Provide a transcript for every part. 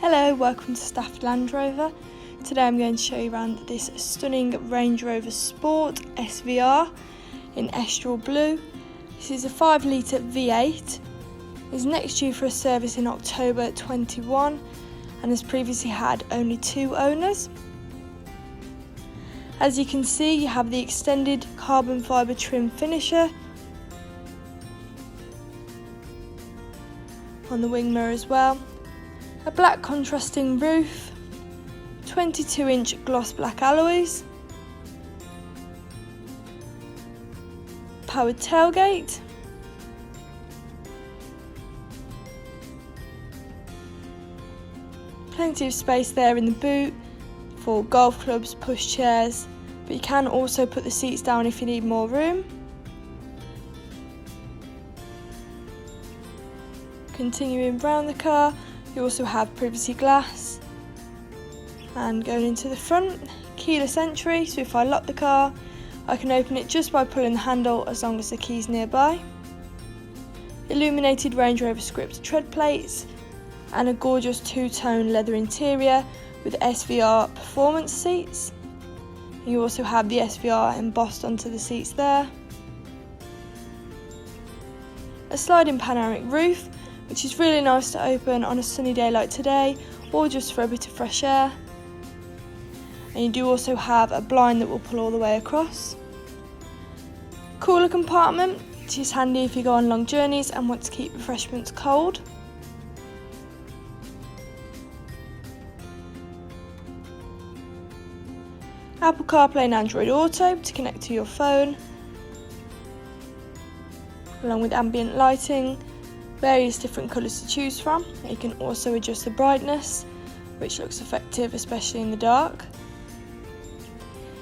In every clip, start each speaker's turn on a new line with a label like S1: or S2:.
S1: Hello, welcome to Stafford Land Rover. Today I'm going to show you around this stunning Range Rover Sport SVR in Estoril Blue. This is a 5 litre V8. It's next due for a service in October 21 and has previously had only 2 owners. As you can see, you have the extended carbon fibre trim finisher on the wing mirror as well. A black contrasting roof, 22-inch gloss black alloys, powered tailgate, plenty of space there in the boot for golf clubs, push chairs, but you can also put the seats down if you need more room. Continuing round the car, you also have privacy glass, and going into the front, keyless entry, so if I lock the car I can open it just by pulling the handle as long as the key's nearby. Illuminated Range Rover script tread plates and a gorgeous 2-tone leather interior with SVR performance seats. You also have the SVR embossed onto the seats there. A sliding panoramic roof, which is really nice to open on a sunny day like today or just for a bit of fresh air. And you do also have a blind that will pull all the way across. Cooler compartment, which is handy if you go on long journeys and want to keep refreshments cold. Apple CarPlay and Android Auto to connect to your phone, along with ambient lighting, various different colours to choose from. You can also adjust the brightness, which looks effective especially in the dark.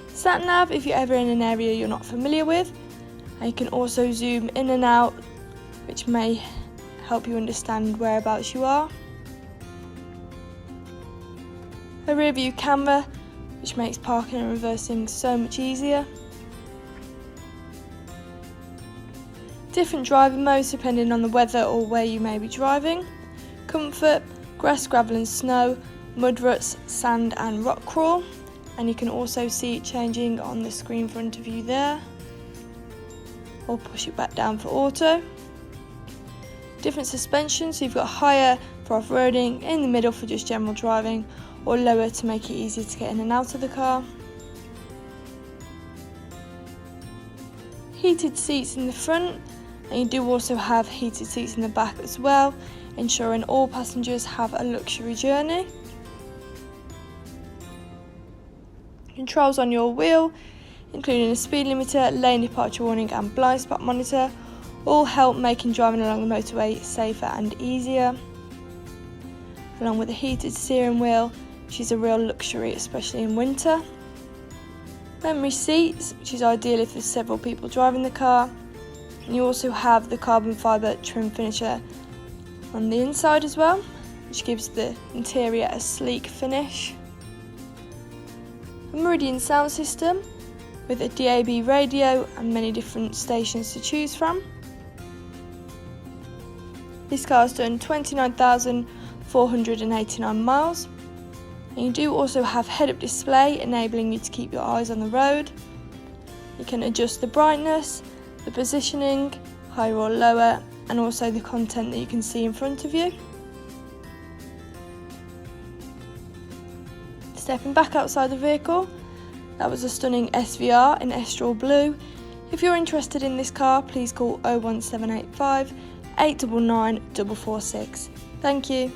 S1: Sat nav if you're ever in an area you're not familiar with, and you can also zoom in and out, which may help you understand whereabouts you are. A rear view camera, which makes parking and reversing so much easier. Different driving modes depending on the weather or where you may be driving. Comfort, grass, gravel and snow, mud ruts, sand and rock crawl. And you can also see it changing on the screen in front of you there. Or push it back down for auto. Different suspension, so you've got higher for off-roading, in the middle for just general driving, or lower to make it easier to get in and out of the car. Heated seats in the front, and you do also have heated seats in the back as well, ensuring all passengers have a luxury journey. Controls on your wheel, including a speed limiter, lane departure warning and blind spot monitor, all help making driving along the motorway safer and easier. Along with a heated steering wheel, which is a real luxury especially in winter. Memory seats, which is ideal if there's several people driving the car. And you also have the carbon fibre trim finisher on the inside as well, which gives the interior a sleek finish. A Meridian sound system with a DAB radio and many different stations to choose from. This car has done 29,489 miles. And you do also have head-up display, enabling you to keep your eyes on the road. You can adjust the brightness, the positioning, higher or lower, and also the content that you can see in front of you. Stepping back outside the vehicle, that was a stunning SVR in Estoril Blue. If you're interested in this car, please call 01785 899 446. Thank you.